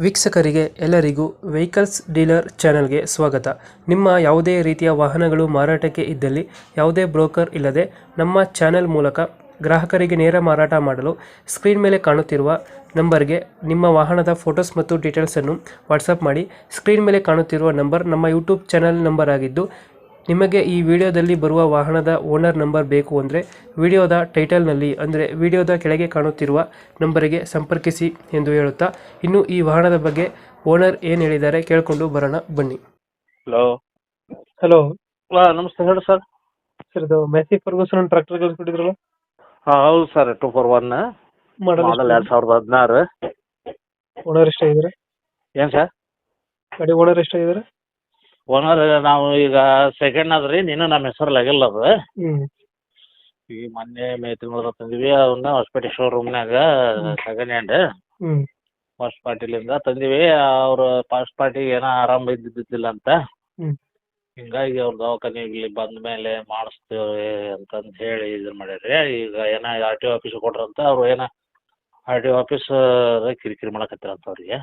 ವೀಕ್ಷಕರಿಗೆ ಎಲ್ಲರಿಗೂ vehicles dealer ಚಾನೆಲ್ಗೆ ಸ್ವಾಗತ. ನಿಮ್ಮ ಯಾವುದೇ ರೀತಿಯ ವಾಹನಗಳು ಮಾರಾಟಕ್ಕೆ ಇದ್ದಲ್ಲಿ ಯಾವುದೇ ಬ್ರೋಕರ್ ಇಲ್ಲದೆ ನಮ್ಮ ಚಾನೆಲ್ ಮೂಲಕ ಗ್ರಾಹಕರಿಗೆ ನೇರ ಮಾರಾಟ ಮಾಡಲು ಸ್ಕ್ರೀನ್ ಮೇಲೆ ಕಾಣುತ್ತಿರುವ ನಂಬರ್ಗೆ ನಿಮ್ಮ ವಾಹನದ ಫೋಟೋಸ್ ಮತ್ತು ಡೀಟೇಲ್ಸನ್ನು ವಾಟ್ಸಪ್ ಮಾಡಿ. ಸ್ಕ್ರೀನ್ ಮೇಲೆ ಕಾಣುತ್ತಿರುವ ನಂಬರ್ ನಮ್ಮ ಯೂಟ್ಯೂಬ್ ಚಾನೆಲ್ ನಂಬರ್ ಆಗಿದ್ದು, ನಿಮಗೆ ಈ ವಿಡಿಯೋದಲ್ಲಿ ಬರುವ ವಾಹನದ ಓನರ್ ನಂಬರ್ ಬೇಕು ಅಂದರೆ ವಿಡಿಯೋದ ಟೈಟಲ್ನಲ್ಲಿ ಅಂದರೆ ವಿಡಿಯೋದ ಕೆಳಗೆ ಕಾಣುತ್ತಿರುವ ನಂಬರಿಗೆ ಸಂಪರ್ಕಿಸಿ ಎಂದು ಹೇಳುತ್ತಾ, ಇನ್ನು ಈ ವಾಹನದ ಬಗ್ಗೆ ಓನರ್ ಏನು ಹೇಳಿದ್ದಾರೆ ಕೇಳಿಕೊಂಡು ಬರೋಣ ಬನ್ನಿ. ಹಲೋ. ಹಲೋ ನಮಸ್ತೆ ಹೇಳಿ ಸರ್. ಸರ್, ಇದು ಮ್ಯಾಸಿ ಫರ್ಗೂಸನ್ ಟ್ರಾಕ್ಟರ್ ಕಳಿಸ್ಕೊಟ್ಟಿದ್ರಲ್ಲ, ಹೌದು ಸರ್. 241 ಮಾಡಲ್ 2016. ಓನರ್ ಎಷ್ಟಾಗಿದ್ದಾರೆ? ಏನು ಸರ್? ಗಾಡಿ ಓನರ್ ಎಷ್ಟಾಗಿದ್ದಾರೆ? ಓನರ್ ನಾವು ಈಗ ಸೆಕೆಂಡ್ ಅದ್ರಿ, ನೀನು ನಮ್ಮ ಹೆಸರಲ್ಲಾಗಿಲ್ಲ ಅದು. ಈಗ ಮೊನ್ನೆ ಮೇ ತಿಂಗಳ ತಂದಿವಿ ಅವನ್ನ ಹೊಸಪೇಟೆ ಶೋರೂಮ್ನಾಗ ಸೆಕೆಂಡ್ ಹ್ಯಾಂಡ್ ಫಸ್ಟ್ ಪಾರ್ಟಿಲಿಂದ ತಂದಿವಿ. ಅವರು ಫಸ್ಟ್ ಪಾರ್ಟಿಗೆ ಏನೋ ಆರಾಮ ಇದ್ದಿದ್ದಿಲ್ಲ ಅಂತ, ಹಿಂಗಾಗಿ ಅವ್ರ ದವಾಖಾನೆ ಇಲ್ಲಿ ಬಂದ ಮೇಲೆ ಮಾಡಿಸ್ತೇವೆ ಅಂತಂದು ಹೇಳಿ ಇದನ್ನ ಮಾಡ್ಯಾರಿ. ಈಗ ಏನೋ ಆರ್ ಟಿ ಒ ಆಫೀಸ್ ಕೊಟ್ರಂತ, ಅವ್ರು ಏನೋ ಆರ್ ಟಿ ಒ ಆಫೀಸ್ ಕಿರಿಕಿರಿ ಮಾಡಕತ್ತಾರಂತ ಅವ್ರಿಗೆ.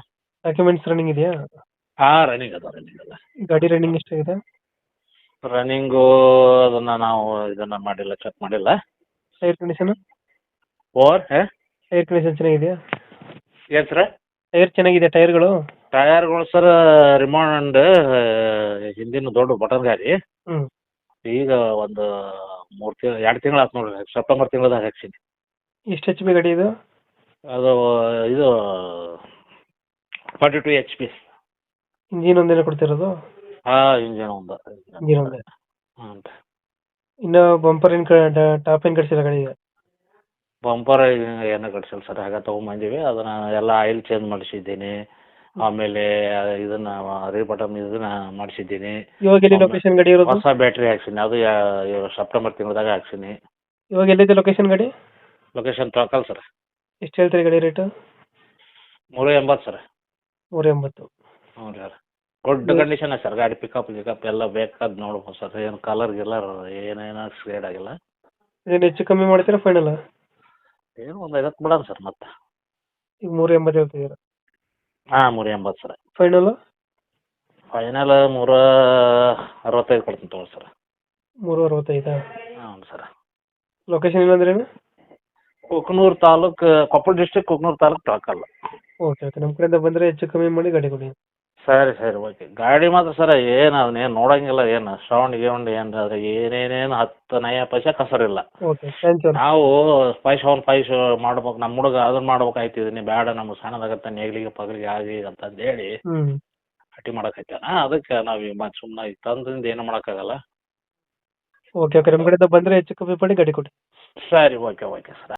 ಡಾಕ್ಯುಮೆಂಟ್ಸ್ ರನ್ನಿಂಗ್ ಇದೆಯಾ? ಹಾಂ, ರನ್ನಿಂಗ್ ಅದ. ಗಾಡಿ ರನ್ನಿಂಗ್ ಎಷ್ಟಾಗಿದೆ? ರನ್ನಿಂಗು ಅದನ್ನ ನಾವು ಇದನ್ನ ಮಾಡಿಲ್ಲ, ಚೆಕ್ ಮಾಡಿಲ್ಲ. Tyre condition? ಟೈರ್ ಕಂಡೀಷನ್ ಚೆನ್ನಾಗಿದೆಯಾ? ಏನು ಸರ್? ಟೈರ್ ಚೆನ್ನಾಗಿದೆ ಟೈರ್ಗಳು? ಟಯರ್ಗಳು ಸರ್ ರಿಮಾಂಡ್ ಹಿಂದಿನ ದೊಡ್ಡ ಬಟನ್ ಗಾಡಿ. ಈಗ ಒಂದು 2 ತಿಂಗಳು ಆಯ್ತು ನೋಡ್ರಿ, ಸೆಪ್ಟೆಂಬರ್ ತಿಂಗಳದಾಗ ಹಾಕ್ಸಿನಿ. ಎಷ್ಟು ಎಚ್ ಪಿ ಗಾಡಿ ಇದು? ಅದು ಇದು 42 HP. ಇಂಜಿನ್ ಒಂದೇನ ಕೊಡ್ತಿರೋದು? ಹಾಂ, ಇಂಜಿನ್ ಒಂದು. ಇಂಜಿನ್ ಒಂದೇ. ಹ್ಞೂ. ಇನ್ನು ಬಂಪರ್ ಟಾಪ್ ಏನು ಕಟ್ಸಿಲ್ಲ ಗಾಡಿಗೆ? ಬಂಪರ್ ಏನೋ ಕಟ್ಸಿಲ್ಲ ಸರ್, ಹಾಗೆ ತೊಗೊಂಬಂದೀವಿ. ಅದನ್ನು ಎಲ್ಲ ಆಯಿಲ್ ಚೇಂಜ್ ಮಾಡಿಸಿದ್ದೀನಿ. ಆಮೇಲೆ ಇದನ್ನ ರೀಬಟಮ್ ಇದನ್ನ ಮಾಡಿಸಿದ್ದೀನಿ. ಇವಾಗ ಎಲ್ಲಿ ಲೊಕೇಶನ್ ಗಾಡಿ ಇರೋದು? ಹೊಸ ಬ್ಯಾಟ್ರಿ ಹಾಕ್ಸಿನಿ, ಅದು ಸೆಪ್ಟೆಂಬರ್ ತಿಂಗಳದಾಗ ಹಾಕ್ಸಿನಿ. ಇವಾಗ ಎಲ್ಲಿದೆ ಲೊಕೇಶನ್ ಗಾಡಿ? Location Tolakal sir. ಎಷ್ಟು ಹೇಳ್ತೀರಿ ಗಾಡಿ ರೇಟು? 380 ಸರ್. 380. ಹ್ಞೂ ರೀ ಸರ್. ಗುಡ್ ಕಂಡೀಷನ್ ಸರ್ ಗಾಡಿ. ಪಿಕಪ್ ಎಲ್ಲ ಬೇಕಾದ್ ನೋಡ್ಬೋದು ಸರ್. ಏನು ಕಲರ್ ಗಿಲ್ಲರ್ ಏನೇನೋ ಶೇಡ್ ಆಗಿಲ್ಲ. ಏನು ಹೆಚ್ಚು ಕಮ್ಮಿ ಮಾಡ್ತೀರಾ ಫೈನಲ್? ಏನು ಒಂದು 50 ಬಿಡೋಣ ಸರ್ ಮತ್ತೆ. ಈಗ 380 ಹೇಳ್ತಿದ್ದೀರಾ? ಹಾಂ, 380 ಸರ್. ಫೈನಲ್? ಫೈನಲ್ 365 ಕೊಡ್ತೀನಿ ತೊಗೊಳಿ ಸರ್. 365? ಹ್ಞೂ ಸರ್. ಲೊಕೇಶನ್ ಏನಂದ್ರೇನು? ಕುಕನೂರು ತಾಲೂಕು, ಕೊಪ್ಪಳ ಡಿಸ್ಟ್ರಿಕ್ಟ್, ಕುಕನೂರು ತಾಲೂಕು ತೊಳಕಲ್ಲ. ಓಕೆ ಓಕೆ, ನಮ್ಮ ಕಡೆಯಿಂದ ಬಂದರೆ ಹೆಚ್ಚು ಕಮ್ಮಿ ಮಾಡಿ ಗಾಡಿ ಕೊಡಿ. ಸರಿ ಸರಿ, ಓಕೆ. ಗಾಡಿ ಮಾತ್ರ ಸರ್ ಏನು ಅದನ್ನೇನು ನೋಡಂಗಿಲ್ಲ, ಏನು ಸೌಂಡ್ ಗೀವಂಡ್ ಏನು ಅದ್ರ ಏನೇನೇನು 10 ನಯ ಪೈಸೆ ಕಸರಿಲ್ಲ. Okay, thank you. ನಾವು ಪೈಸೆ ಮಾಡ್ಬೇಕು, ನಮ್ಮ ಹುಡುಗ ಅದನ್ನ ಮಾಡ್ಬೇಕಾಯ್ತಿದ್ದೀನಿ, ಬೇಡ ನಮ್ಗೆ ಸಣ್ಣದಾಗತ್ತೆ ನೇಗ್ಲಿಗೆ ಪಗಲಿಗೆ ಆಗಿ ಅಂತಂದು ಹೇಳಿ ಹಟ್ಟಿ ಮಾಡಕೈತಾನ. ಅದಕ್ಕೆ ನಾವು ಮತ್ತೆ ಸುಮ್ಮನೆ ತಂದ್ರಿಂದ ಏನು ಮಾಡೋಕ್ಕಾಗಲ್ಲ. ಓಕೆ ಓಕೆ, ನಮ್ಮ ಕಡೆಯಿಂದ ಬಂದರೆ ಹೆಚ್ಚು ಕಮ್ಮಿ ಮಾಡಿ ಗಾಡಿ ಕೊಡಿ. ಸರಿ, ಓಕೆ ಓಕೆ ಸರ್.